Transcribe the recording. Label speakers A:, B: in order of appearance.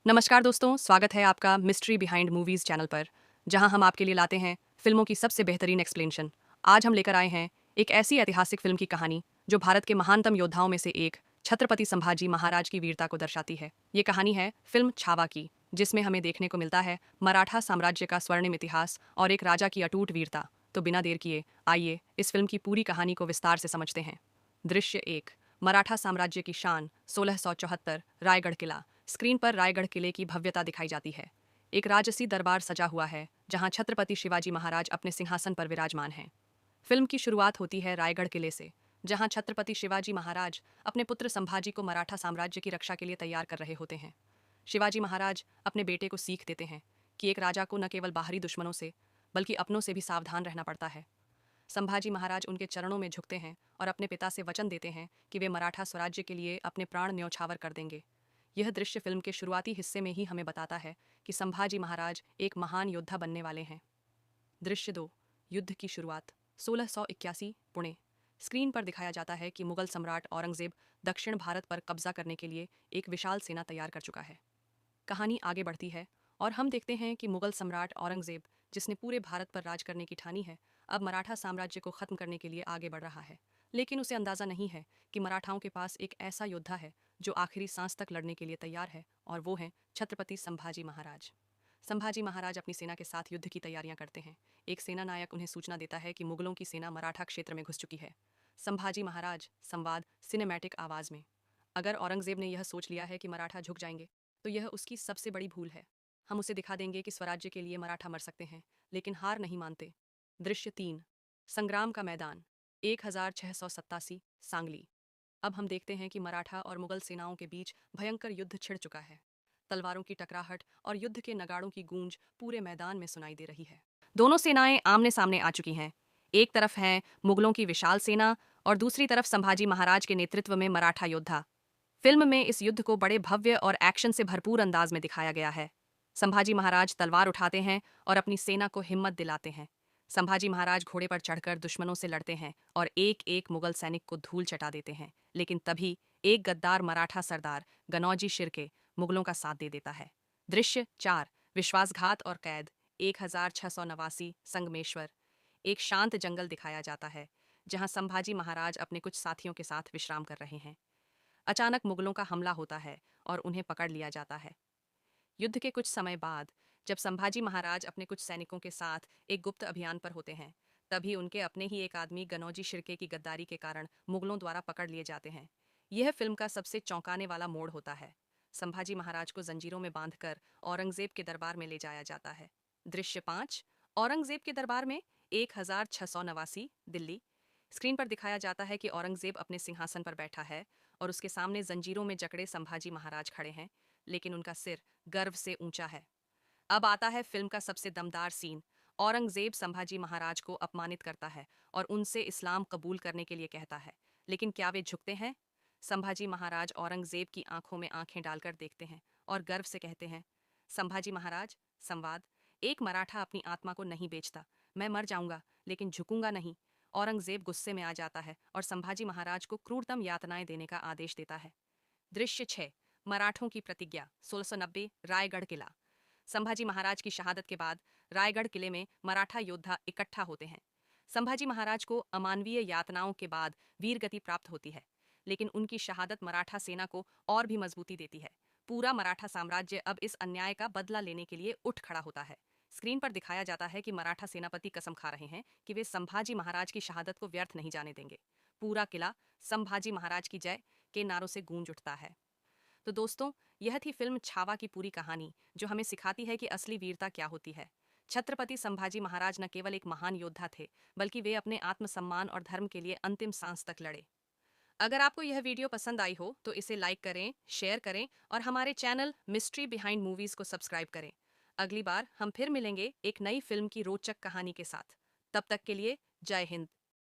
A: नमस्कार दोस्तों, स्वागत है आपका मिस्ट्री बिहाइंड मूवीज चैनल पर, जहां हम आपके लिए लाते हैं फिल्मों की सबसे बेहतरीन एक्सप्लेनेशन। आज हम लेकर आए हैं एक ऐसी ऐतिहासिक फिल्म की कहानी जो भारत के महानतम योद्धाओं में से एक छत्रपति संभाजी महाराज की वीरता को दर्शाती है। ये कहानी है फिल्म छावा की, जिसमें हमें देखने को मिलता है मराठा साम्राज्य का स्वर्णिम इतिहास और एक राजा की अटूट वीरता। तो बिना देर किए आइए इस फिल्म की पूरी कहानी को विस्तार से समझते हैं। दृश्य एक, मराठा साम्राज्य की शान 1674 रायगढ़ किला। स्क्रीन पर रायगढ़ किले की भव्यता दिखाई जाती है। एक राजसी दरबार सजा हुआ है जहां छत्रपति शिवाजी महाराज अपने सिंहासन पर विराजमान हैं। फिल्म की शुरुआत होती है रायगढ़ किले से, जहां छत्रपति शिवाजी महाराज अपने पुत्र संभाजी को मराठा साम्राज्य की रक्षा के लिए तैयार कर रहे होते हैं। शिवाजी महाराज अपने बेटे को सीख देते हैं कि एक राजा को न केवल बाहरी दुश्मनों से बल्कि अपनों से भी सावधान रहना पड़ता है। संभाजी महाराज उनके चरणों में झुकते हैं और अपने पिता से वचन देते हैं कि वे मराठा स्वराज्य के लिए अपने प्राण न्यौछावर कर देंगे। यह दृश्य फिल्म के शुरुआती हिस्से में ही हमें बताता है कि संभाजी महाराज एक महान योद्धा बनने वाले हैं। दृश्य दो, युद्ध की शुरुआत 1681 पुणे। स्क्रीन पर दिखाया जाता है कि मुगल सम्राट औरंगजेब दक्षिण भारत पर कब्जा करने के लिए एक विशाल सेना तैयार कर चुका है। कहानी आगे बढ़ती है और हम देखते हैं कि मुगल सम्राट औरंगजेब, जिसने पूरे भारत पर राज करने की ठानी है, अब मराठा साम्राज्य को खत्म करने के लिए आगे बढ़ रहा है। लेकिन उसे अंदाजा नहीं है कि मराठाओं के पास एक ऐसा योद्धा है जो आखिरी सांस तक लड़ने के लिए तैयार है, और वो है छत्रपति संभाजी महाराज। संभाजी महाराज अपनी सेना के साथ युद्ध की तैयारियां करते हैं। एक सेना नायक उन्हें सूचना देता है कि मुगलों की सेना मराठा क्षेत्र में घुस चुकी है। संभाजी महाराज संवाद सिनेमैटिक आवाज में। अगर औरंगजेब ने यह सोच लिया है कि मराठा झुक जाएंगे, तो यह उसकी सबसे बड़ी भूल है। हम उसे दिखा देंगे कि स्वराज्य के लिए मराठा मर सकते हैं, लेकिन हार नहीं मानते। दृश्य तीन, संग्राम का मैदान 1687 सांगली। अब हम देखते हैं कि मराठा और मुगल सेनाओं के बीच भयंकर युद्ध छिड़ चुका है। तलवारों की टकराहट और युद्ध के नगाड़ों की गूंज पूरे मैदान में सुनाई दे रही है। दोनों सेनाएं आमने सामने आ चुकी हैं। एक तरफ है मुगलों की विशाल सेना और दूसरी तरफ संभाजी महाराज के नेतृत्व में मराठा योद्धा। फिल्म में इस युद्ध को बड़े भव्य और एक्शन से भरपूर अंदाज में दिखाया गया है। संभाजी महाराज तलवार उठाते हैं और अपनी सेना को हिम्मत दिलाते हैं। संभाजी महाराज घोड़े पर चढ़कर दुश्मनों से लड़ते हैं और एक एक मुगल सैनिक को धूल चटा देते हैं। लेकिन तभी एक गद्दार मराठा सरदार गनौजी शिर्के मुगलों का साथ दे देता है। दृश्य चार, विश्वासघात और कैद 1689 संगमेश्वर। एक शांत जंगल दिखाया जाता है जहां संभाजी महाराज अपने कुछ साथियों के साथ विश्राम कर रहे हैं। अचानक मुगलों का हमला होता है और उन्हें पकड़ लिया जाता है। युद्ध के कुछ समय बाद, जब संभाजी महाराज अपने कुछ सैनिकों के साथ एक गुप्त अभियान पर होते हैं, तभी उनके अपने ही एक आदमी गनौजी शिर्के की गद्दारी के कारण मुगलों द्वारा पकड़ लिए जाते हैं। यह फिल्म का सबसे चौंकाने वाला मोड़ होता है। संभाजी महाराज को जंजीरों में बांधकर औरंगजेब के दरबार में ले जाया जाता है। दृश्य पाँच, औरंगजेब के दरबार में 1689 दिल्ली। स्क्रीन पर दिखाया जाता है कि औरंगजेब अपने सिंहासन पर बैठा है और उसके सामने जंजीरों में जकड़े संभाजी महाराज खड़े हैं, लेकिन उनका सिर गर्व से ऊंचा है। अब आता है फिल्म का सबसे दमदार सीन। औरंगजेब संभाजी महाराज को अपमानित करता है और उनसे इस्लाम कबूल करने के लिए कहता है, लेकिन क्या वे झुकते हैं? संभाजी महाराज औरंगजेब की आंखों में आंखें डालकर देखते हैं और गर्व से कहते हैं, संभाजी महाराज संवाद, एक मराठा अपनी आत्मा को नहीं बेचता। मैं मर जाऊंगा लेकिन झुकूंगा नहीं। औरंगजेब गुस्से में आ जाता है और संभाजी महाराज को क्रूरतम यातनाएं देने का आदेश देता है। दृश्य 6, मराठों की प्रतिज्ञा 1690 रायगढ़ किला। संभाजी महाराज की शहादत के बाद रायगढ़ किले में मराठा योद्धा इकट्ठा होते हैं। संभाजी महाराज को अमानवीय यातनाओं के बाद वीरगति प्राप्त होती है, लेकिन उनकी शहादत मराठा सेना को और भी मजबूती देती है। पूरा मराठा साम्राज्य अब इस अन्याय का बदला लेने के लिए उठ खड़ा होता है। स्क्रीन पर दिखाया जाता है कि मराठा सेनापति कसम खा रहे हैं कि वे संभाजी महाराज की शहादत को व्यर्थ नहीं जाने देंगे। पूरा किला संभाजी महाराज की जय के नारों से गूंज उठता है। तो दोस्तों, यह थी फिल्म छावा की पूरी कहानी, जो हमें सिखाती है कि असली वीरता क्या होती है। छत्रपति संभाजी महाराज न केवल एक महान योद्धा थे, बल्कि वे अपने आत्मसम्मान और धर्म के लिए अंतिम सांस तक लड़े। अगर आपको यह वीडियो पसंद आई हो तो इसे लाइक करें, शेयर करें और हमारे चैनल मिस्ट्री बिहाइंड मूवीज को सब्सक्राइब करें। अगली बार हम फिर मिलेंगे एक नई फिल्म की रोचक कहानी के साथ। तब तक के लिए जय हिंद।